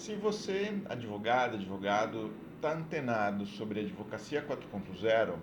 Se você, advogado, está antenado sobre a advocacia 4.0,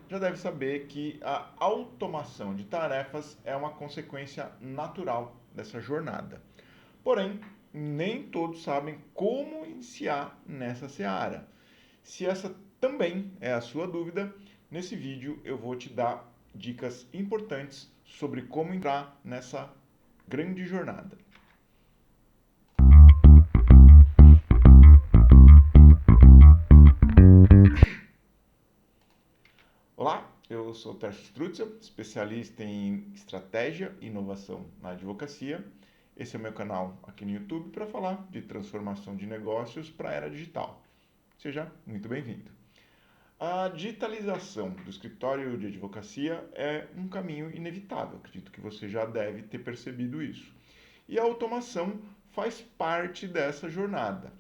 já deve saber que a automação de tarefas é uma consequência natural dessa jornada. Porém, nem todos sabem como iniciar nessa seara. Se essa também é a sua dúvida, nesse vídeo eu vou te dar dicas importantes sobre como entrar nessa grande jornada. Olá, eu sou o Tarso Strutzel, especialista em estratégia e inovação na advocacia. Esse é o meu canal aqui no YouTube para falar de transformação de negócios para a era digital. Seja muito bem-vindo. A digitalização do escritório de advocacia é um caminho inevitável, acredito que você já deve ter percebido isso. E a automação faz parte dessa jornada.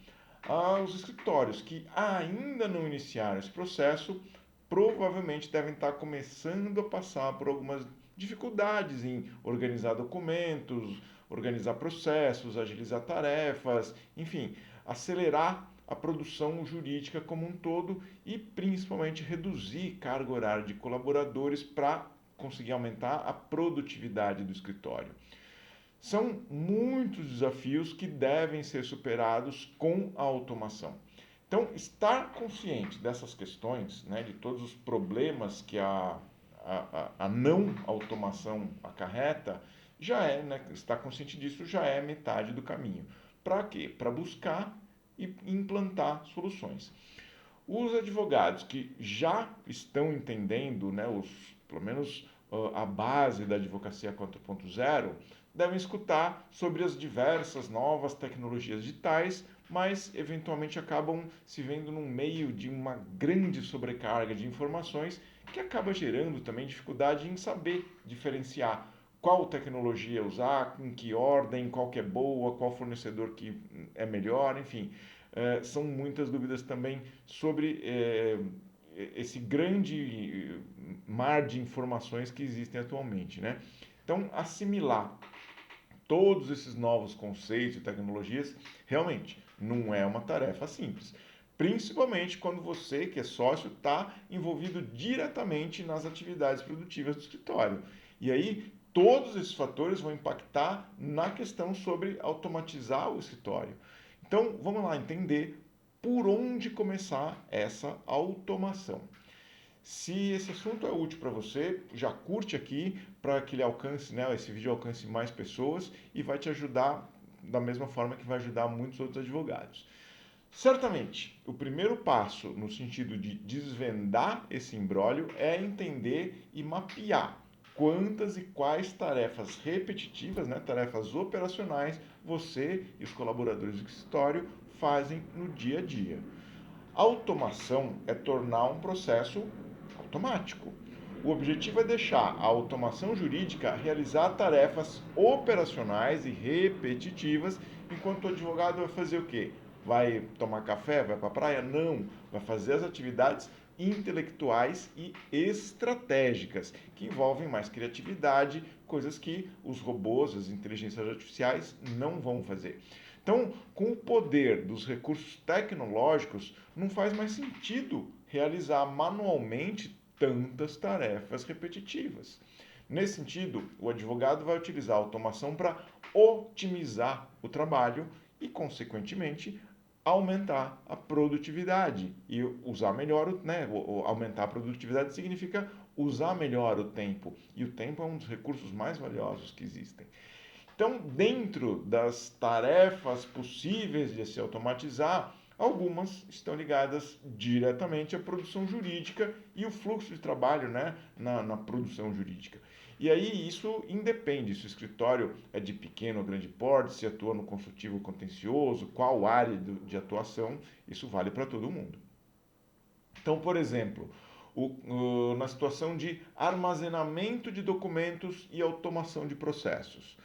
Os escritórios que ainda não iniciaram esse processo provavelmente devem estar começando a passar por algumas dificuldades em organizar documentos, organizar processos, agilizar tarefas, enfim, acelerar a produção jurídica como um todo e principalmente reduzir carga horária de colaboradores para conseguir aumentar a produtividade do escritório. São muitos desafios que devem ser superados com a automação. Então, estar consciente dessas questões, né, de todos os problemas que a não automação acarreta, já é, né, estar consciente disso já é metade do caminho. Para quê? Para buscar e implantar soluções. Os advogados que já estão entendendo, né, pelo menos a base da advocacia 4.0, devem escutar sobre as diversas novas tecnologias digitais, mas eventualmente acabam se vendo no meio de uma grande sobrecarga de informações que acaba gerando também dificuldade em saber diferenciar qual tecnologia usar, em que ordem, qual que é boa, qual fornecedor que é melhor, enfim. São muitas dúvidas também sobre esse grande mar de informações que existem atualmente, né? Então, assimilar todos esses novos conceitos e tecnologias realmente não é uma tarefa simples. Principalmente quando você, que é sócio, está envolvido diretamente nas atividades produtivas do escritório. E aí, todos esses fatores vão impactar na questão sobre automatizar o escritório. Então, vamos lá entender por onde começar essa automação. Se esse assunto é útil para você, já curte aqui para que ele alcance, né, esse vídeo alcance mais pessoas e vai te ajudar da mesma forma que vai ajudar muitos outros advogados. Certamente, o primeiro passo no sentido de desvendar esse imbróglio é entender e mapear quantas e quais tarefas repetitivas, né, tarefas operacionais, você e os colaboradores do escritório fazem no dia a dia. Automação é tornar um processo automático. O objetivo é deixar a automação jurídica realizar tarefas operacionais e repetitivas, enquanto o advogado vai fazer o quê? Vai tomar café? Vai para a praia? Não. Vai fazer as atividades intelectuais e estratégicas, que envolvem mais criatividade, coisas que os robôs, as inteligências artificiais não vão fazer. Então, com o poder dos recursos tecnológicos, não faz mais sentido realizar manualmente tantas tarefas repetitivas. Nesse sentido, o advogado vai utilizar a automação para otimizar o trabalho e, consequentemente, aumentar a produtividade e usar melhor, né? Aumentar a produtividade significa usar melhor o tempo, e o tempo é um dos recursos mais valiosos que existem. Então, dentro das tarefas possíveis de se automatizar, algumas estão ligadas diretamente à produção jurídica e o fluxo de trabalho, né, na produção jurídica. E aí isso independe se o escritório é de pequeno ou grande porte, se atua no consultivo contencioso, qual área de atuação, isso vale para todo mundo. Então, por exemplo, na situação de armazenamento de documentos e automação de processos.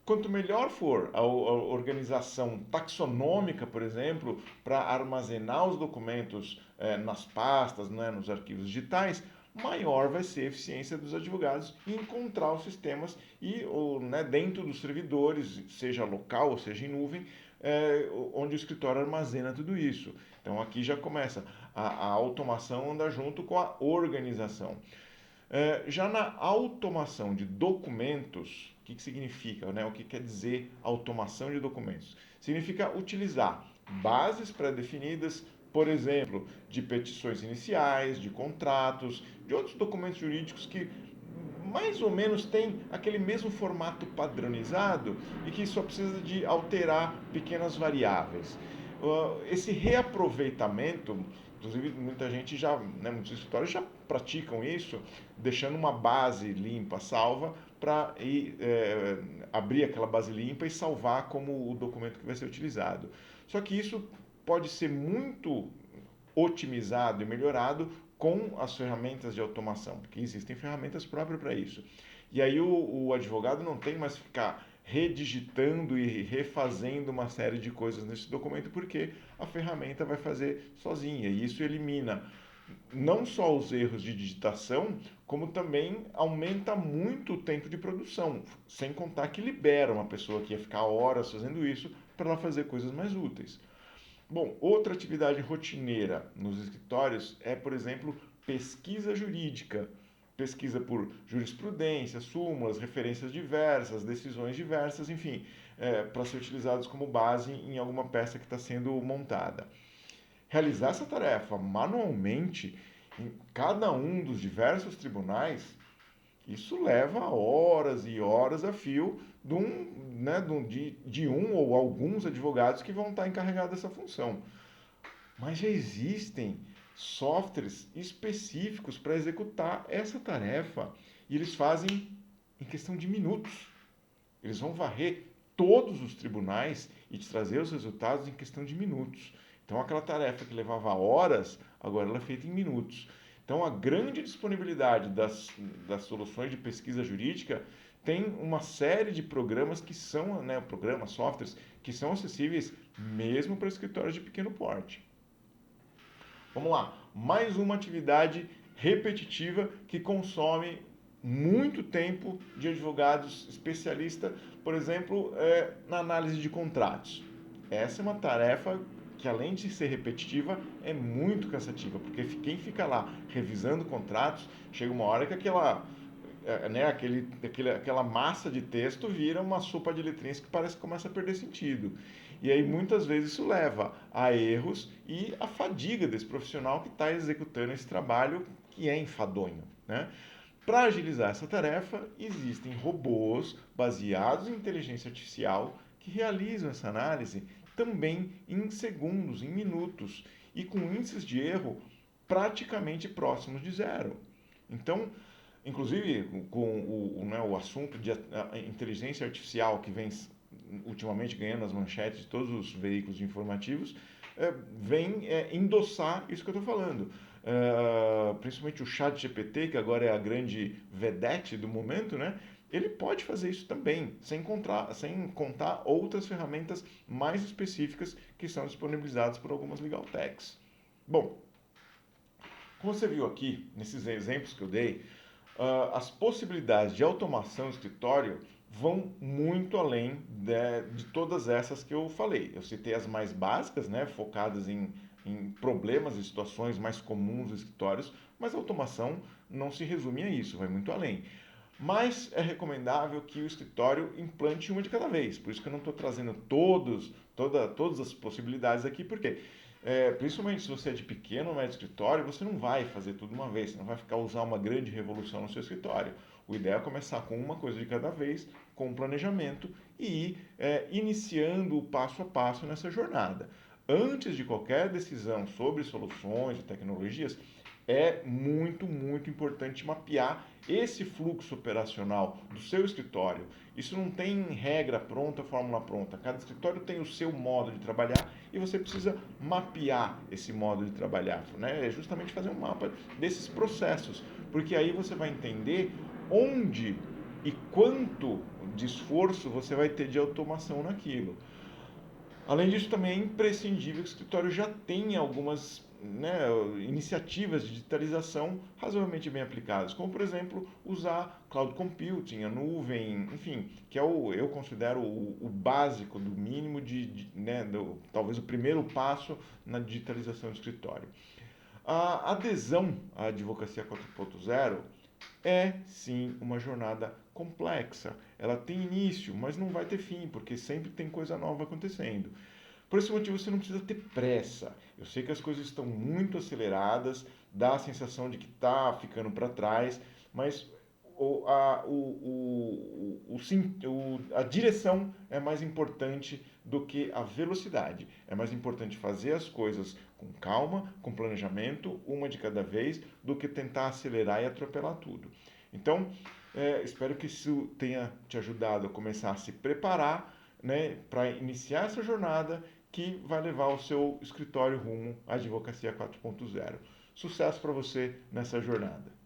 Quanto melhor for a organização taxonômica, por exemplo, para armazenar os documentos nas pastas, né, nos arquivos digitais, maior vai ser a eficiência dos advogados em encontrar os sistemas e, né, dentro dos servidores, seja local ou seja em nuvem, onde o escritório armazena tudo isso. Então aqui já começa a automação andar junto com a organização. Já na automação de documentos, o que significa, né? O que quer dizer automação de documentos? Significa utilizar bases pré-definidas, por exemplo, de petições iniciais, de contratos, de outros documentos jurídicos que mais ou menos têm aquele mesmo formato padronizado e que só precisa de alterar pequenas variáveis. Esse reaproveitamento, inclusive muita gente já, né, muitos escritórios já praticam isso, deixando uma base limpa, salva, para abrir aquela base limpa e salvar como o documento que vai ser utilizado. Só que isso pode ser muito otimizado e melhorado com as ferramentas de automação, porque existem ferramentas próprias para isso. E aí o advogado não tem mais que ficar redigitando e refazendo uma série de coisas nesse documento, porque a ferramenta vai fazer sozinha. E isso elimina não só os erros de digitação, como também aumenta muito o tempo de produção, sem contar que libera uma pessoa que ia ficar horas fazendo isso para ela fazer coisas mais úteis. Bom, outra atividade rotineira nos escritórios é, por exemplo, pesquisa jurídica. Pesquisa por jurisprudência, súmulas, referências diversas, decisões diversas, enfim, para ser utilizados como base em alguma peça que está sendo montada. Realizar essa tarefa manualmente em cada um dos diversos tribunais, isso leva horas e horas a fio de um ou alguns advogados que vão estar encarregados dessa função. Mas já existem softwares específicos para executar essa tarefa e eles fazem em questão de minutos. Eles vão varrer todos os tribunais e te trazer os resultados em questão de minutos. Então, aquela tarefa que levava horas, agora ela é feita em minutos. Então, a grande disponibilidade das soluções de pesquisa jurídica tem uma série de programas que são, né, programas, softwares, que são acessíveis mesmo para escritórios de pequeno porte. Vamos lá, mais uma atividade repetitiva que consome muito tempo de advogados especialistas, por exemplo, na análise de contratos. Essa é uma tarefa que, além de ser repetitiva, é muito cansativa, porque quem fica lá revisando contratos, chega uma hora que aquela massa de texto vira uma sopa de letrinhas que parece que começa a perder sentido. E aí muitas vezes isso leva a erros e a fadiga desse profissional que está executando esse trabalho que é enfadonho, né? Para agilizar essa tarefa, existem robôs baseados em inteligência artificial que realizam essa análise também em segundos, em minutos, e com índices de erro praticamente próximos de zero. Então, inclusive com o assunto de inteligência artificial que vem ultimamente ganhando as manchetes de todos os veículos informativos, vem endossar isso que eu estou falando. Principalmente o ChatGPT, que agora é a grande vedete do momento, né? Ele pode fazer isso também, sem contar outras ferramentas mais específicas que são disponibilizadas por algumas legal techs. Bom, como você viu aqui, nesses exemplos que eu dei, as possibilidades de automação do escritório vão muito além de todas essas que eu falei. Eu citei as mais básicas, né, focadas em problemas e situações mais comuns dos escritórios, mas a automação não se resume a isso, vai muito além. Mas é recomendável que o escritório implante uma de cada vez. Por isso que eu não estou trazendo todas as possibilidades aqui, porque principalmente se você é de pequeno ou médio escritório, você não vai fazer tudo uma vez, você não vai usar uma grande revolução no seu escritório. O ideal é começar com uma coisa de cada vez, com um planejamento e ir iniciando o passo a passo nessa jornada. Antes de qualquer decisão sobre soluções e tecnologias, é muito, muito importante mapear esse fluxo operacional do seu escritório. Isso não tem regra pronta, fórmula pronta. Cada escritório tem o seu modo de trabalhar e você precisa mapear esse modo de trabalhar, né? É justamente fazer um mapa desses processos, porque aí você vai entender onde e quanto de esforço você vai ter de automação naquilo. Além disso, também é imprescindível que o escritório já tenha algumas né, iniciativas de digitalização razoavelmente bem aplicadas, como por exemplo usar cloud computing, a nuvem, enfim, que é eu considero o básico do mínimo né, talvez o primeiro passo na digitalização do escritório. A adesão à advocacia 4.0 é sim uma jornada complexa. Ela tem início, mas não vai ter fim, porque sempre tem coisa nova acontecendo. Por esse motivo, você não precisa ter pressa. Eu sei que as coisas estão muito aceleradas, dá a sensação de que está ficando para trás, mas a direção é mais importante do que a velocidade. É mais importante fazer as coisas com calma, com planejamento, uma de cada vez, do que tentar acelerar e atropelar tudo. Então, espero que isso tenha te ajudado a começar a se preparar, né, para iniciar essa jornada que vai levar o seu escritório rumo à Advocacia 4.0. Sucesso para você nessa jornada!